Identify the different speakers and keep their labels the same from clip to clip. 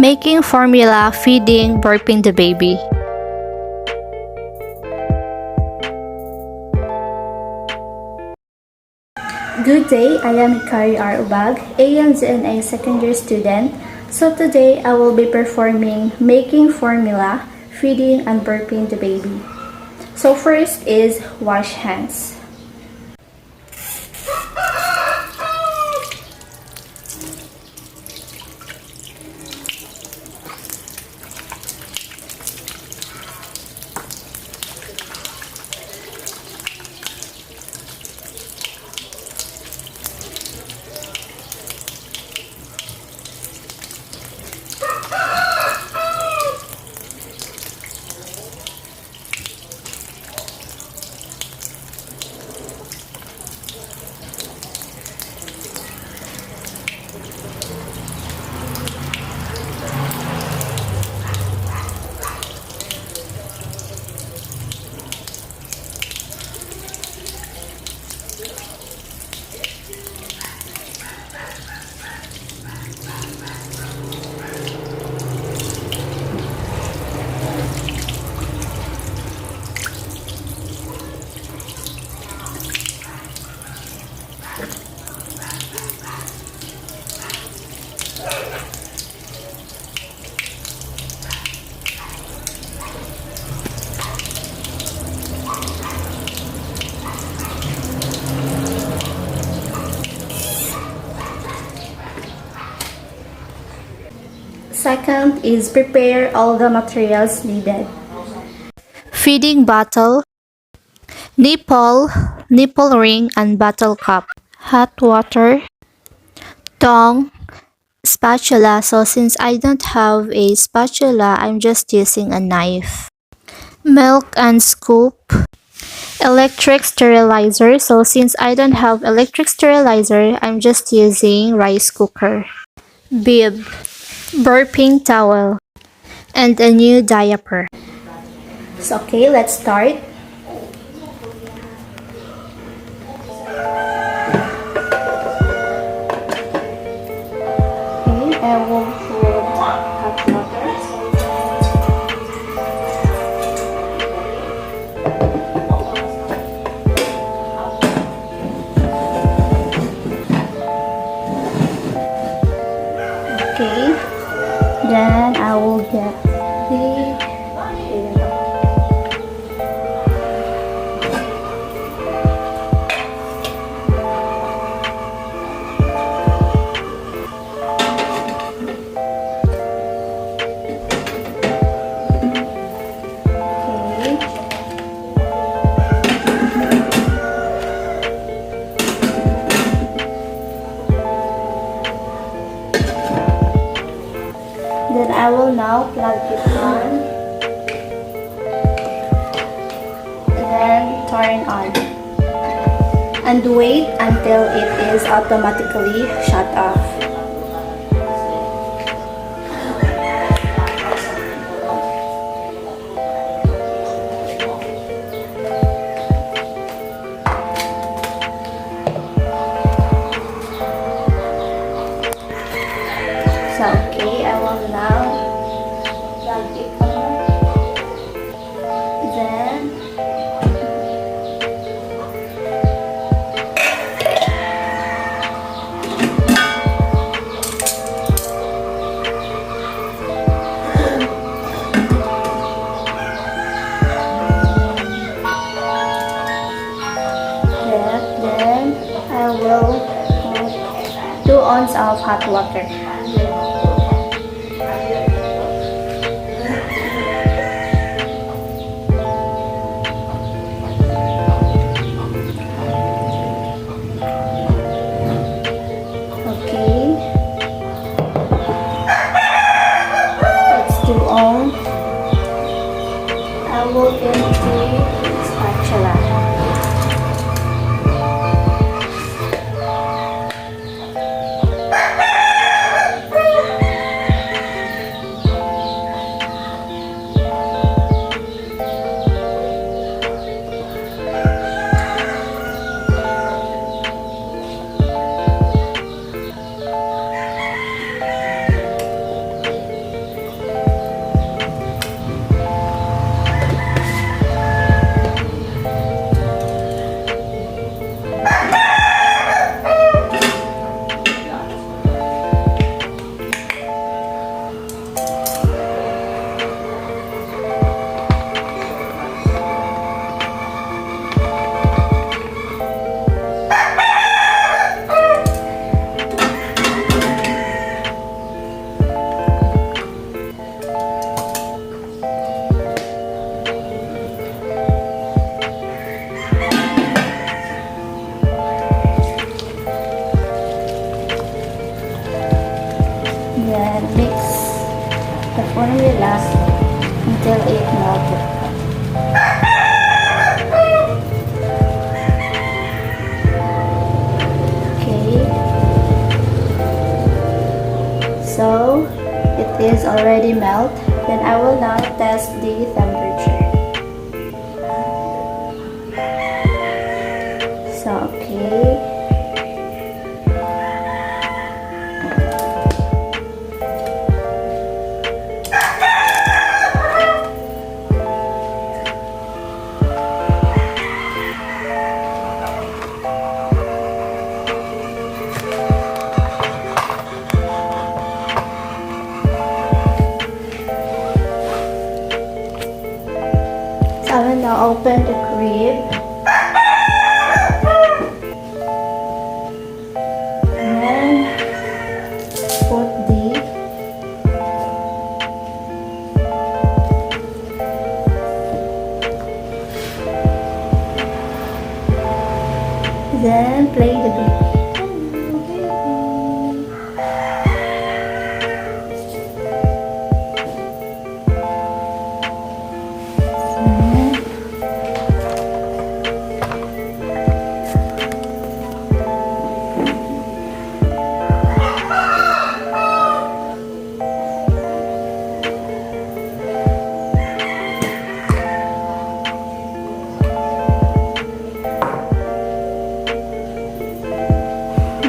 Speaker 1: Making formula, feeding, burping the baby.
Speaker 2: Good day, I am Ikari R. Ubag, ANZNA second year student. So today I will be performing making formula, feeding and burping the baby. So first is wash hands. Second is prepare all the materials needed.
Speaker 1: Feeding bottle, nipple ring and bottle cup, hot water, tongue, spatula. So since I don't have a spatula, I'm just using a knife. Milk and scoop, electric sterilizer. So since I don't have electric sterilizer, I'm just using rice cooker. Bib, burping towel, and a new diaper.
Speaker 2: So okay, let's start. Okay, I will put hot water. Okay, then I will get the Then I will now plug it on and then turn on and wait until it is automatically shut off. So okay, I will now plug it on. Then I will put 2 ounces of hot water. I will empty spatula. Okay. So it is already melt. Then I will now test the temperature. So okay. I will now open the crib and put then play the baby.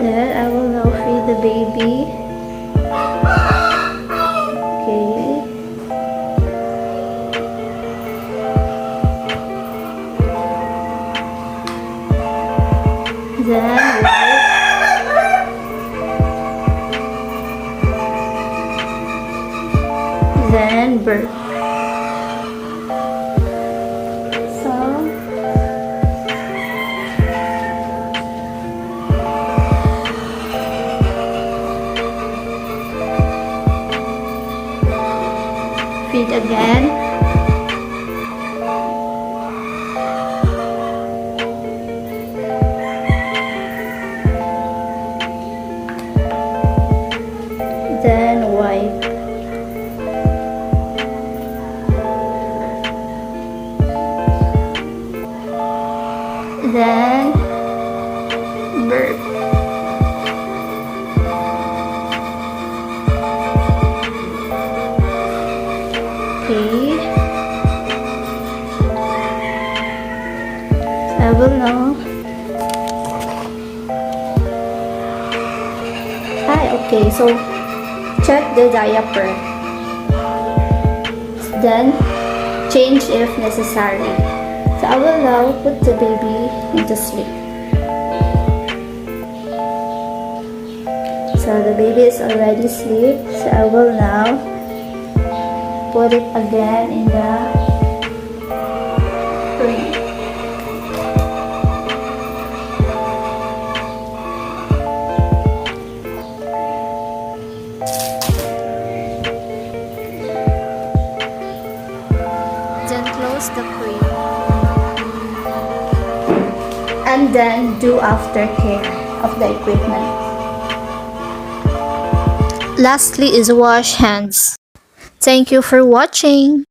Speaker 2: Then I will now feed the baby. Okay. Then wipe. Then burp. So feed again. Then wipe. Then burp. Okay. I will now. Okay, so check the diaper. Then change if necessary. So I will now put the baby into sleep. So the baby is already asleep. So I will now put it again in the crib.
Speaker 1: Then close the crib.
Speaker 2: And then do aftercare of the equipment.
Speaker 1: Lastly is wash hands. Thank you for watching.